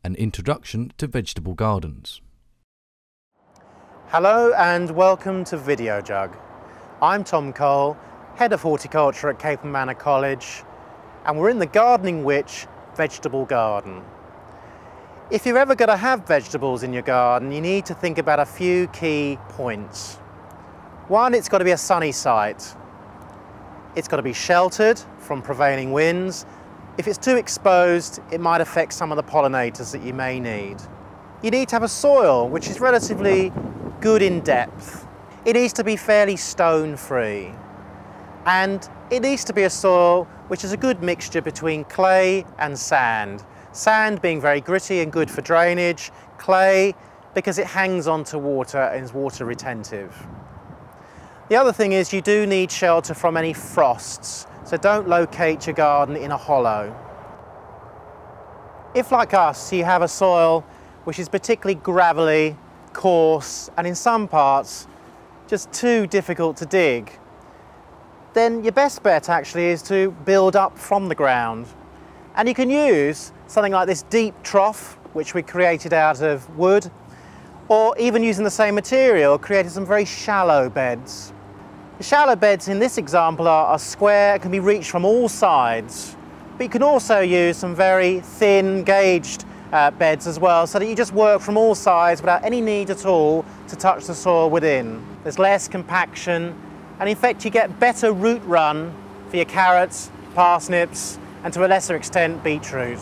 an introduction to vegetable gardens. Hello and welcome to Videojug. I'm Tom Cole, Head of Horticulture at Capel Manor College, and we're in the Gardening Witch vegetable garden. If you're ever going to have vegetables in your garden, you need to think about a few key points. One, it's got to be a sunny site. It's got to be sheltered from prevailing winds. If it's too exposed, it might affect some of the pollinators that you may need. You need to have a soil which is relatively good in depth. It needs to be fairly stone-free. And it needs to be a soil which is a good mixture between clay and sand. Sand being very gritty and good for drainage, clay because it hangs onto water and is water retentive. The other thing is you do need shelter from any frosts, so don't locate your garden in a hollow. If, like us, you have a soil which is particularly gravelly, coarse, and in some parts just too difficult to dig, then your best bet actually is to build up from the ground. And you can use something like this deep trough, which we created out of wood, or even using the same material, created some very shallow beds. The shallow beds in this example are square, can be reached from all sides, but you can also use some very thin gauged beds as well, so that you just work from all sides without any need at all to touch the soil within. There's less compaction, and in fact you get better root run for your carrots, parsnips, and to a lesser extent beetroot.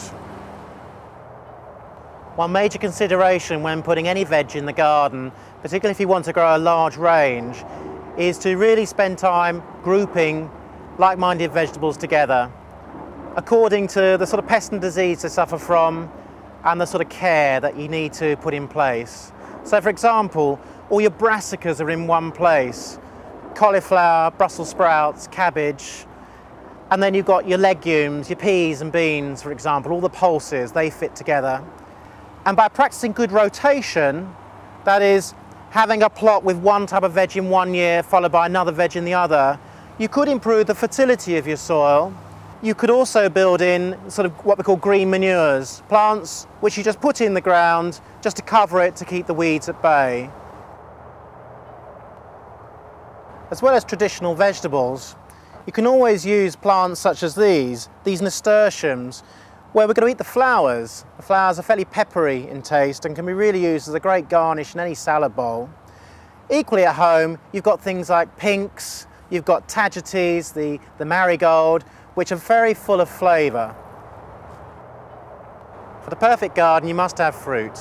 One major consideration when putting any veg in the garden, particularly if you want to grow a large range, is to really spend time grouping like-minded vegetables together according to the sort of pest and disease they suffer from and the sort of care that you need to put in place. So for example, all your brassicas are in one place, cauliflower, Brussels sprouts, cabbage, and then you've got your legumes, your peas and beans, for example, all the pulses, they fit together. And by practicing good rotation, that is, having a plot with one type of veg in one year followed by another veg in the other, you could improve the fertility of your soil. You could also build in sort of what we call green manures, plants which you just put in the ground just to cover it to keep the weeds at bay. As well as traditional vegetables, you can always use plants such as these nasturtiums, where we're going to eat the flowers. The flowers are fairly peppery in taste and can be really used as a great garnish in any salad bowl. Equally at home, you've got things like pinks, you've got tagetes, the marigold, which are very full of flavour. For the perfect garden, you must have fruit.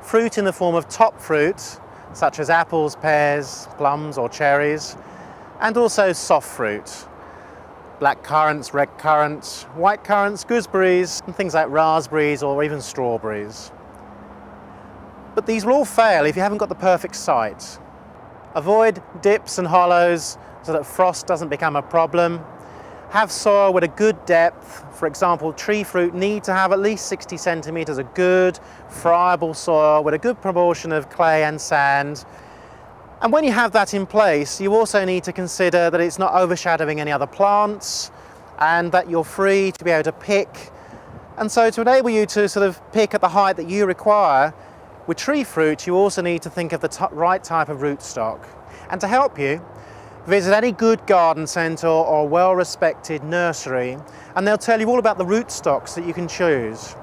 Fruit in the form of top fruit, such as apples, pears, plums or cherries, and also soft fruit. Black currants, red currants, white currants, gooseberries, and things like raspberries or even strawberries. But these will all fail if you haven't got the perfect site. Avoid dips and hollows so that frost doesn't become a problem. Have soil with a good depth. For example, tree fruit need to have at least 60 centimetres of good, friable soil with a good proportion of clay and sand. And when you have that in place, you also need to consider that it's not overshadowing any other plants and that you're free to be able to pick. And so to enable you to sort of pick at the height that you require, with tree fruit you also need to think of the right type of rootstock. And to help you, visit any good garden centre or well-respected nursery and they'll tell you all about the rootstocks that you can choose.